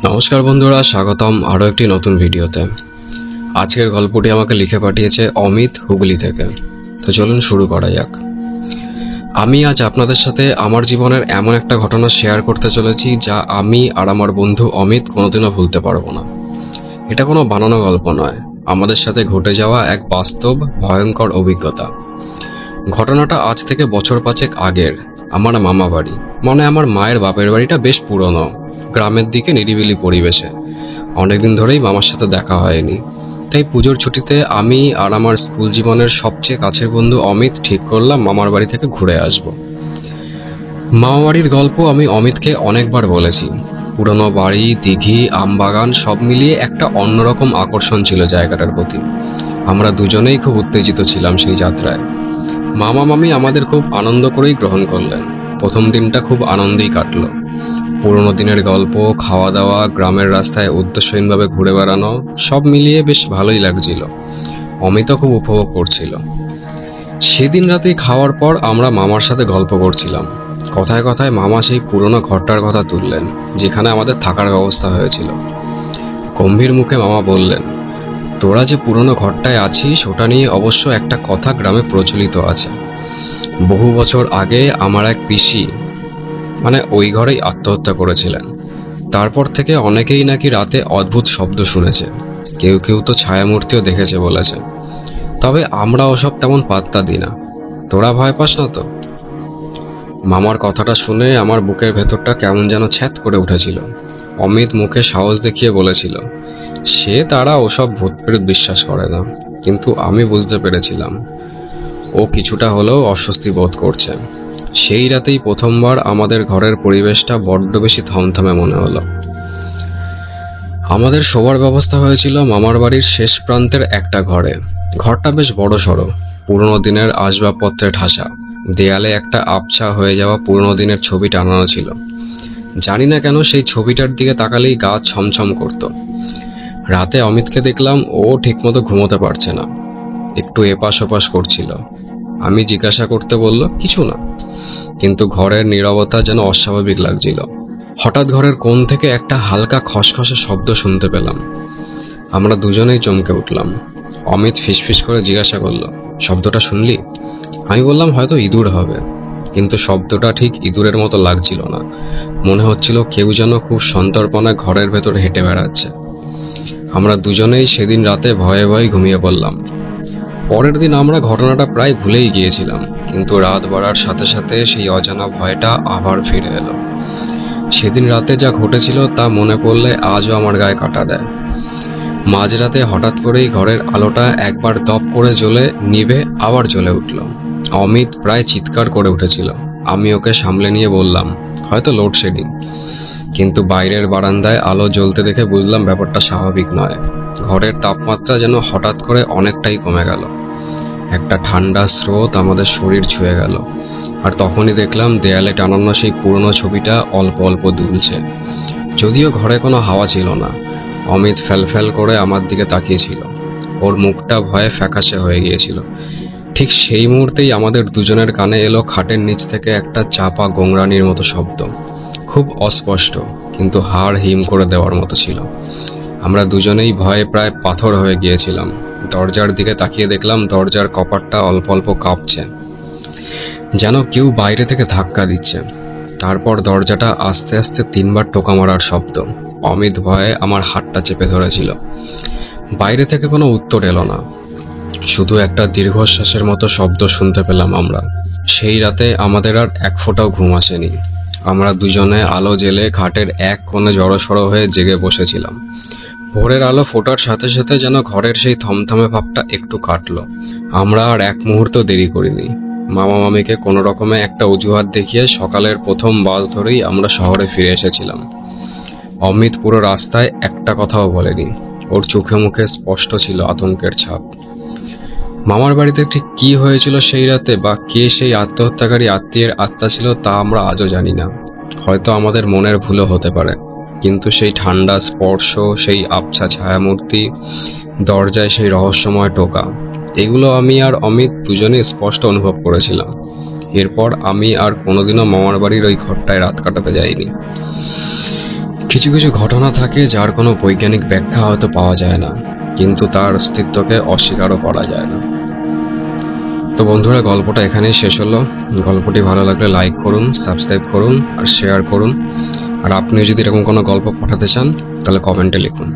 নমস্কার বন্ধুরা, স্বাগতম আরও একটি নতুন ভিডিওতে। আজকের গল্পটি আমাকে লিখে পাঠিয়েছে অমিত, হুগলি থেকে। তো চলুন শুরু করা যাক। আমি আজ আপনাদের সাথে আমার জীবনের এমন একটা ঘটনা শেয়ার করতে চলেছি যা আমি আর আমার বন্ধু অমিত কোনোদিনও ভুলতে পারবো না। এটা কোনো বানানো গল্প নয়, আমাদের সাথে ঘটে যাওয়া এক বাস্তব ভয়ঙ্কর অভিজ্ঞতা। ঘটনাটা আজ থেকে বছর 5 আগের। আমার মামা বাড়ি, মানে আমার মায়ের বাপের বাড়িটা বেশ পুরনো, গ্রামের দিকে নিরিবিলি পরিবেশে। অনেকদিন ধরেই মামার সাথে দেখা হয়নি, তাই পুজোর ছুটিতে আমি আর আমার স্কুল জীবনের সবচেয়ে কাছের বন্ধু অমিত ঠিক করলাম মামার বাড়ি থেকে ঘুরে আসব। মামা বাড়ির গল্প আমি অমিতকে অনেকবার বলেছি। পুরনো বাড়ি, দিঘি, আমবাগান সব মিলিয়ে একটা অন্যরকম আকর্ষণ ছিল জায়গাটার প্রতি। আমরা দুজনেই খুব উত্তেজিত ছিলাম সেই যাত্রায়। মামা মামি আমাদের খুব আনন্দ করেই গ্রহণ করলেন। প্রথম দিনটা খুব আনন্দেই কাটলো। পুরোনো দিনের গল্প, খাওয়া দাওয়া, গ্রামের রাস্তায় উদ্দেশ্যহীনভাবে ঘুরে বেড়ানো, সব মিলিয়ে বেশ ভালোই লাগছিল। অমিতও খুব উপভোগ করছিল। সেদিন রাতে খাওয়ার পর আমরা মামার সাথে গল্প করছিলাম। কথায় কথায় মামা সেই পুরনো ঘরটার কথা তুললেন, যেখানে আমাদের থাকার ব্যবস্থা হয়েছিল। গম্ভীর মুখে মামা বললেন, তোরা যে পুরনো ঘরটায় আছিস ওটা নিয়ে অবশ্য একটা কথা গ্রামে প্রচলিত আছে। বহু বছর আগে আমার এক পিসি ওই ঘরেই আত্মহত্যা করেছিলেন। তারপর থেকে অনেকেই নাকি রাতে অদ্ভুত শব্দ শুনেছে, কেউ কেউ তো ছায়ামূর্তিও দেখেছে বলেছে। তবে আমরা ওসব তেমন পাত্তা দিই না। তোরা ভয় পাস না তো? মামার কথাটা শুনে আমার বুকের ভেতরটা কেমন যেন ছ্যাঁত করে উঠেছিল। অমিত মুখে সাহস দেখিয়ে বলেছিল, তারা ওসব ভূত প্রেত বিশ্বাস করে না। কিন্তু আমি বুঝতে পেরেছিলাম ও কিছুটা হলেও অস্বস্তি বোধ করছে। সেই রাতেই প্রথমবার আমাদের ঘরের পরিবেশটা বড্ড বেশি থমথমে মনে হলো। আমাদের শোবার ব্যবস্থা হয়েছিল মামার বাড়ির শেষ প্রান্তের একটা ঘরে। ঘরটা বেশ বড় সড়ো, পুরনো দিনের আসবাবপত্রে ঠাসা। দেয়ালে একটা আবছা হয়ে যাওয়া পুরনো দিনের ছবি টানানো ছিল। জানি না কেন সেই ছবিটার দিকে তাকালেই গা ছমছম করত। রাতে অমিতকে দেখলাম ও ঠিকমতো ঘুমোতে পারছে না, একটু এপাশ ওপাশ করছিল। আমি জিজ্ঞাসা করতে বলল, কিছু না। কিন্তু ঘরের নীরবতা যেন অস্বাভাবিক লাগছিল। হঠাৎ ঘরের কোণ থেকে একটা হালকা খসখসে শব্দ শুনতে পেলাম। আমরা দুজনেই চমকে উঠলাম। অমিত ফিসফিস করে জিজ্ঞাসা করলো, শব্দটা শুনলি? আমি বললাম, হয়তো ইঁদুর হবে। কিন্তু শব্দটা ঠিক ইঁদুরের মতো লাগছিল না। মনে হচ্ছিল কেউ যেন খুব সন্তর্পণায় ঘরের ভেতর হেঁটে বেড়াচ্ছে। আমরা দুজনেই সেদিন রাতে ভয়ে ভয়ে ঘুমিয়ে পড়লাম। পরের দিন আমরা ঘটনাটা প্রায় ভুলেই গিয়েছিলাম, কিন্তু রাত বাড়ার সাথে সাথে সেই অজানা ভয়টা আবার ফিরে এলো। সেদিন রাতে যা ঘটেছিল তা মনে পড়লে আজও আমার গায়ে কাঁটা দেয়। মাঝরাতে হঠাৎ করেই ঘরের আলোটা একবার দপ করে জ্বলে নিভে আবার জ্বলে উঠল। অমিত প্রায় চিৎকার করে উঠেছিল। আমি ওকে সামলে নিয়ে বললাম, হয়তো লোডশেডিং। কিন্তু বাইরের বারান্দায় আলো জ্বলতে দেখে বুঝলাম ব্যাপারটা স্বাভাবিক নয়। ঘরের তাপমাত্রা যেন হঠাৎ করে অনেকটাই কমে গেল। একটা ঠান্ডা স্রোত আমাদের শরীর ছুঁয়ে গেল। আর তখনই দেখলাম দেয়ালে টানানো সেই পুরনো ছবিটা অল্প অল্প দুলছে। যদিও ঘরে কোনো হাওয়া ছিল না। অমিত ফ্যালফ্যাল করে আমার দিকে তাকিয়েছিল। ওর মুখটা ভয়ে ফ্যাকাশে হয়ে গিয়েছিল। ঠিক সেই মুহূর্তেই আমাদের দুজনের কানে এলো খাটের নিচ থেকে একটা চাপা গোংরানির মতো শব্দ। খুব অস্পষ্ট, কিন্তু হাড় হিম করে দেওয়ার মতো ছিল। আমরা দুজনেই ভয়ে প্রায় পাথর হয়ে গিয়েছিলাম। দরজার দিকে তাকিয়ে দেখলাম দরজার কপাটটা অল্প অল্প কাঁপছে, যেন কেউ বাইরে থেকে ধাক্কা দিচ্ছে। তারপর দরজাটা আস্তে আস্তে 3বার টোকা মারার শব্দ। অমিত ভয়ে আমার হাতটা চেপে ধরেছিল। বাইরে থেকে কোনো উত্তর এলো না, শুধু একটা দীর্ঘশ্বাসের মতো শব্দ শুনতে পেলাম আমরা। সেই রাতে আমাদের আর এক ফোঁটাও ঘুম আসেনি। আমরা দুজনে আলো জ্বেলে খাটের এক কোণে জড়সড় হয়ে জেগে বসেছিলাম। ভোরের আলো ফোটার সাথে সাথে যেন ঘরের সেই থমথমে ভাবটা একটু কাটলো। আমরা আর এক মুহূর্ত দেরি করিনি। মামা মামিকে কোনো রকমে একটা অজুহাত দেখিয়ে সকালের প্রথম বাস ধরেই আমরা শহরে ফিরে এসেছিলাম। অমিত পুরো রাস্তায় একটা কথাও বলেনি। ওর চোখে মুখে স্পষ্ট ছিল আতঙ্কের ছাপ। মামার বাড়িতে ঠিক কি হয়েছিল সেই রাতে, বা কে সেই আত্মহত্যাকারী আত্মীয়ের আত্মা ছিল, তা আমরা আজও জানি না। হয়তো আমাদের মনের ভুলও হতে পারে। কিন্তু সেই ঠান্ডা স্পর্শ, সেই আবছা ছায়ামূর্তি, দরজায় সেই রহস্যময় টোকা, এগুলো আমি আর অমিত দুজনেই স্পষ্ট অনুভব করেছিলাম। এরপর আমি আর কোনোদিনও মামার বাড়ির ওই ঘরটায় রাত কাটাতে যাইনি। কিছু কিছু ঘটনা থাকে যার কোনো বৈজ্ঞানিক ব্যাখ্যা হয়তো পাওয়া যায় না, কিন্তু তার অস্তিত্বকে অস্বীকারও করা যায় না। তো বন্ধুরা, গল্পটা এখানেই শেষ হলো। গল্পটি ভালো লাগলে লাইক করুন, সাবস্ক্রাইব করুন আর শেয়ার করুন। আর আপনি যদি এরকম কোনো গল্প পাঠাতে চান তাহলে কমেন্টে লিখুন।